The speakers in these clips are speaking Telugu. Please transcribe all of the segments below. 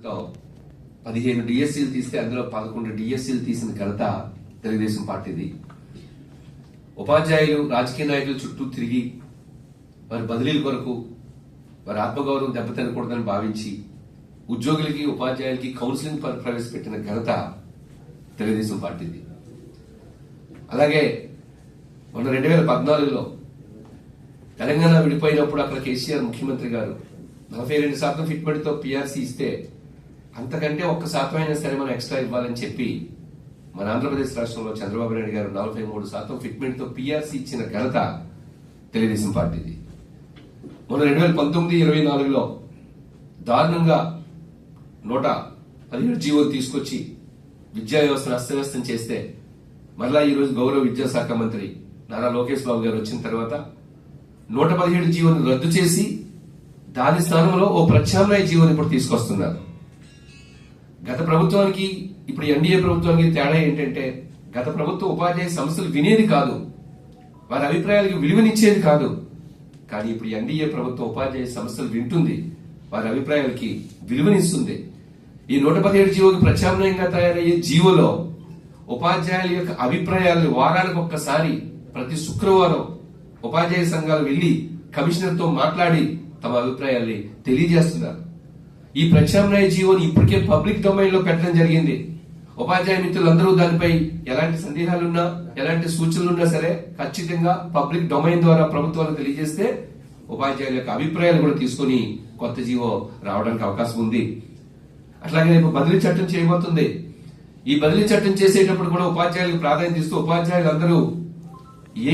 15 డిఎస్సీలు తీస్తే అందులో 11 డిఎస్సీలు తీసిన ఘనత తెలుగుదేశం పార్టీది. ఉపాధ్యాయులు రాజకీయ నాయకుల చుట్టూ తిరిగి వారి బదిలీల కొరకు వారి ఆత్మగౌరవం దెబ్బతినకూడదని భావించి ఉద్యోగులకి ఉపాధ్యాయులకి కౌన్సిలింగ్ ప్రవేశపెట్టిన ఘనత తెలుగుదేశం పార్టీది. అలాగే మొన్న 2014లో తెలంగాణ విడిపోయినప్పుడు అక్కడ కేసీఆర్ ముఖ్యమంత్రి గారు 42% ఫిట్మెంట్ తో పిఆర్సీ ఇస్తే అంతకంటే 1% అయినా సరే మనం ఎక్స్ట్రా ఇవ్వాలని చెప్పి మన ఆంధ్రప్రదేశ్ రాష్ట్రంలో చంద్రబాబు నాయుడు గారు 43% ఫిట్మెంట్ తో పిఆర్సీ ఇచ్చిన ఘనత తెలుగుదేశం పార్టీది. మొన్న 2019-24లో దారుణంగా 117 జీవోలు తీసుకొచ్చి విద్యా వ్యవస్థను అస్తవ్యస్తం చేస్తే మరలా ఈ రోజు గౌరవ విద్యాశాఖ మంత్రి నారా లోకేష్ బాబు గారు వచ్చిన తర్వాత 117 జీవోను రద్దు చేసి దాని స్థానంలో ఓ ప్రత్యామ్నాయ జీవోని ఇప్పుడు తీసుకొస్తున్నారు. గత ప్రభుత్వానికి ఇప్పుడు ఎన్డీఏ ప్రభుత్వానికి తేడా ఏంటంటే గత ప్రభుత్వం ఉపాధ్యాయ సమస్యలు వినేది కాదు, వారి అభిప్రాయాలకు విలువనిచ్చేది కాదు. కానీ ఇప్పుడు ఎన్డీఏ ప్రభుత్వం ఉపాధ్యాయ సమస్యలు వింటుంది, వారి అభిప్రాయాలకి విలువనిస్తుంది. ఈ 117 జీవోకి ప్రత్యామ్నాయంగా తయారయ్యే జీవోలో ఉపాధ్యాయుల యొక్క అభిప్రాయాలను వారానికి ఒక్కసారి ప్రతి శుక్రవారం ఉపాధ్యాయ సంఘాలు వెళ్లి కమిషనర్ తో మాట్లాడి తమ అభిప్రాయాల్ని తెలియజేస్తున్నారు. ఈ ప్రత్యామ్నాయ జీవోని ఇప్పటికే పబ్లిక్ డొమైన్ లో పెట్టడం జరిగింది. ఉపాధ్యాయ మిత్రులందరూ దానిపై ఎలాంటి సందేహాలున్నా ఎలాంటి సూచనలున్నా సరే ఖచ్చితంగా పబ్లిక్ డొమైన్ ద్వారా ప్రభుత్వానికి తెలియజేస్తే ఉపాధ్యాయుల యొక్క అభిప్రాయాలు కూడా తీసుకుని కొత్త జీవో రావడానికి అవకాశం ఉంది. అట్లాగే రేపు బదిలీ చట్టం చేయబోతుంది. ఈ బదిలీ చట్టం చేసేటప్పుడు కూడా ఉపాధ్యాయులకు ప్రాధాన్యత ఇస్తూ ఉపాధ్యాయులు అందరూ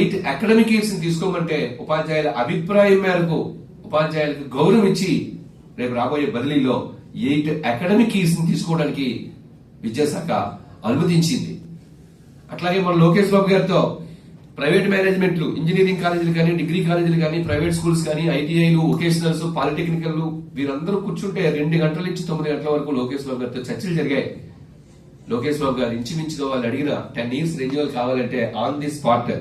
8 అకాడమిక్ ఇయర్స్ తీసుకోమంటే ఉపాధ్యాయుల అభిప్రాయం మేరకు ఉపాధ్యాయులకు గౌరవం ఇచ్చి రేపు రాబోయే బదిలీలో 8 అకాడమిక్ ఇయర్స్ తీసుకోవడానికి విద్యాశాఖ అనుమతించింది. అట్లాగే మన లోకేష్ బాబు గారితో ప్రైవేట్ మేనేజ్మెంట్లు, ఇంజనీరింగ్ కాలేజీలు కానీ, డిగ్రీ కాలేజీలు కానీ, ప్రైవేట్ స్కూల్స్ కానీ, ఐటీఐలు, వొకేషనల్స్, పాలిటెక్నికల్ వీరందరూ కూర్చుంటే 2 గంటల నుంచి 9 గంటల వరకు లోకేష్ బాబు గారితో చర్చలు జరిగాయి. లోకేష్ బాబు గారు ఇంచుమించుగా వాళ్ళు అడిగిన 10 ఇయర్స్ రెన్యువల్ కావాలంటే ఆన్ ది స్పాట్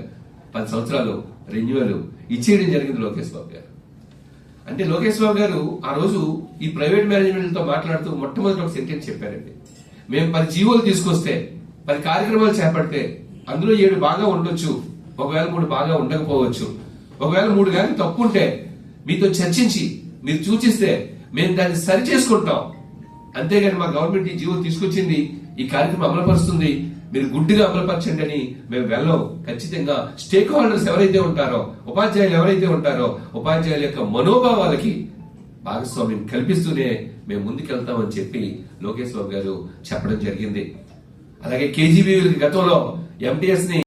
10 సంవత్సరాలు రెన్యువల్ ఇచ్చేయడం జరిగింది లోకేష్ బాబు గారు. అంటే లోకేష్ బాబు గారు ఆ రోజు ఈ ప్రైవేట్ మేనేజ్మెంట్ తో మాట్లాడుతూ మొట్టమొదటి ఒక సెంటెన్స్ చెప్పారండి. మేము 10 జీవోలు తీసుకొస్తే 10 కార్యక్రమాలు చేపడితే అందులో 7 బాగా ఉండొచ్చు, ఒకవేళ 3 బాగా ఉండకపోవచ్చు. ఒకవేళ 3 కానీ తప్పు ఉంటే మీతో చర్చించి మీరు సూచిస్తే మేము దాన్ని సరి చేసుకుంటాం. అంతేగాని మా గవర్నమెంట్ ఈ జీవో తీసుకొచ్చింది, ఈ కార్యక్రమం అమలుపరుస్తుంది, మీరు గుడ్డిగా అమలుపరచండి అని మేము వెళ్ళం. ఖచ్చితంగా స్టేక్ హోల్డర్స్ ఎవరైతే ఉంటారో, ఉపాధ్యాయులు ఎవరైతే ఉంటారో ఉపాధ్యాయుల యొక్క మనోభావాలకి భాగస్వామ్యం కల్పిస్తూనే మేము ముందుకెళ్తామని చెప్పి లోకేష్ బాబు గారు చెప్పడం జరిగింది. అలాగే కేజీబీ గతంలో ఎంటీఎస్ ని